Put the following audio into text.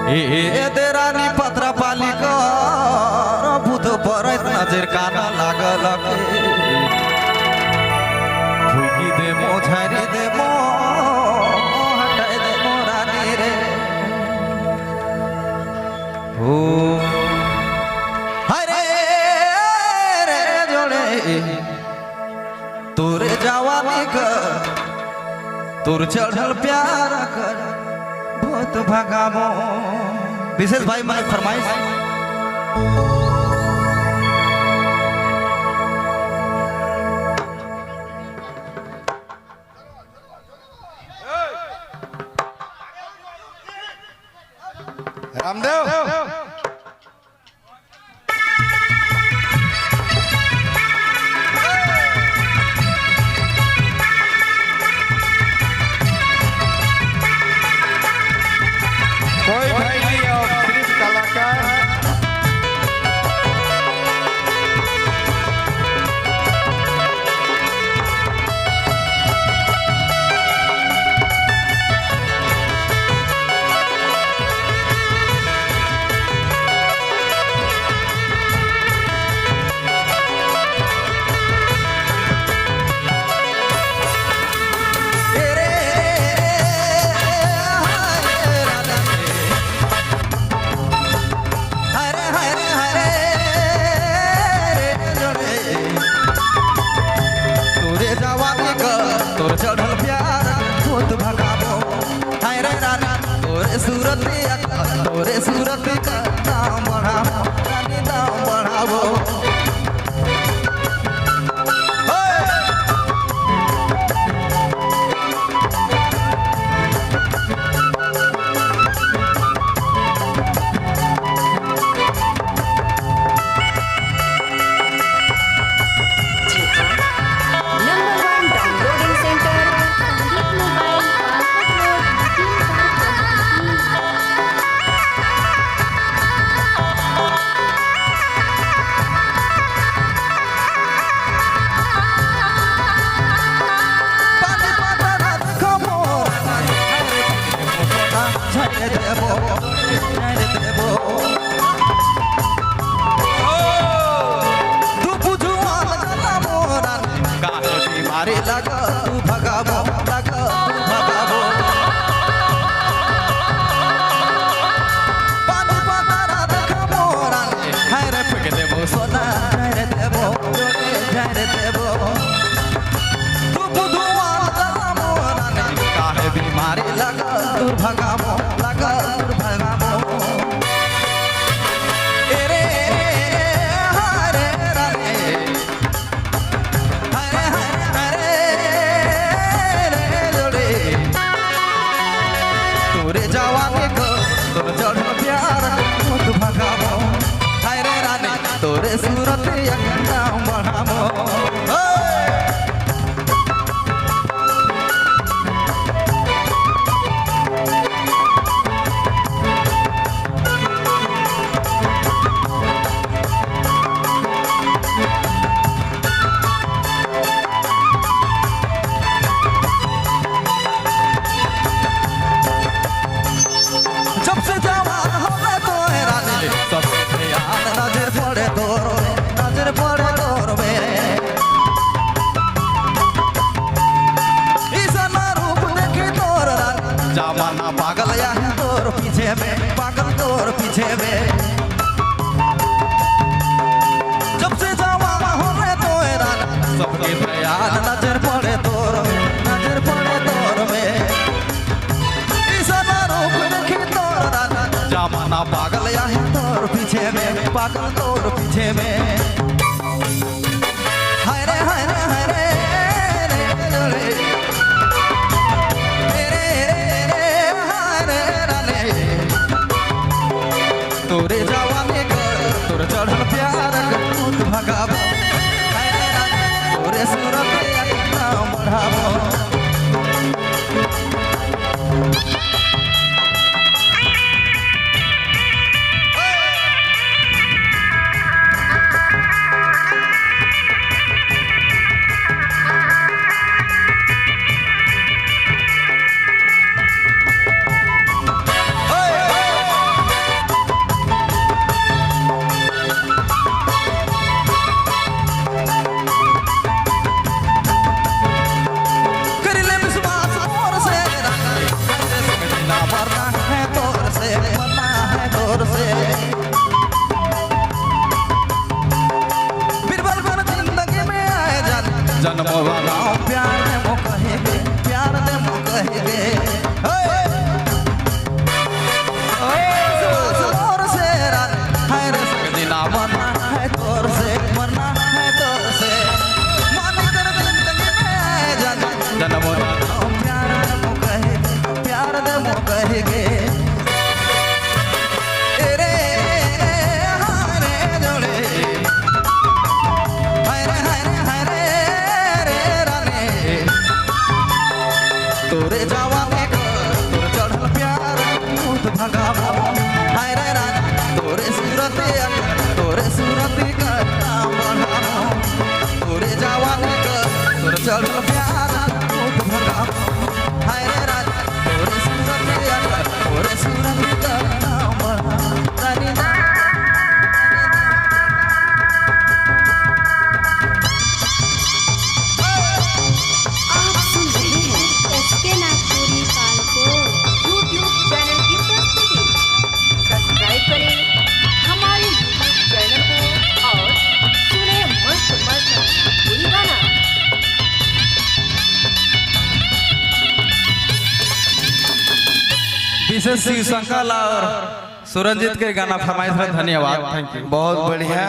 देरानी पत्रा पालिका भूत परत नजर काना लागल के फुकी दे मो झारी दे मो हटाई दे मो रानी रे हो हरे रे जोड़े तोरे जवानी कर तोर चढ़ल प्यार कर बहुत भगामो विशेष भाई मैं फरमाइश रामदेव कोई भाई नहीं और सिर्फ कलाकार चढ़ल प्यार बहुत भगाबो हाय रे रानी तोरे सूरत का दाम बढ़ाबो रानी दाम बढ़ाबो मारे लगा तू भगाबो लगा भगाबो पानी पतारा देखबो रानी हाय रे फेंक देबो सोना रे देबो रे देबो तू बुधुआ लगाबो रानी काहे बीमारी लगा तू भगाबो लगा तू भगाबो तोरे सूरत नाम बढ़ाबो जब से जवान होवे तो रानी सबसे याद नजर पड़े तोर में ईसा रूप देखी तोर जमाना पागल या तोर पीछे में पागल तोर पीछे में जब से जवान हो रहे तो सबके याद नजर पड़े तोर में ईसा रूप देखी तोर जमाना पागल या तोर पीछे में पागल तोर पीछे में तोरे जवानी कर तोर चढ़ल प्यार बहुत भगाबो तोरे सूरत नाम बढ़ाबो भगावो हाय रे राजा तोरे सूरते तोरे सूरती का नाम बढ़ावो तोरे जवानी का तोर चढ़ल प्यार भूत भगावो हाय रे राजा तोरे सूरते तोरे सूरती का नाम बढ़ावो आप सुन रहे हैं एसके नागपुरी पाल को यूट्यूब चैनल की प्रस्तुति। सब्सक्राइब करें हमारे यूट्यूब चैनल को और सुने मस्त मस्त भोजपुरी गाना। विशेष शिव शंकर और सुरंजित के गाना फरमाइश है। धन्यवाद, थैंक यू। बहुत बढ़िया।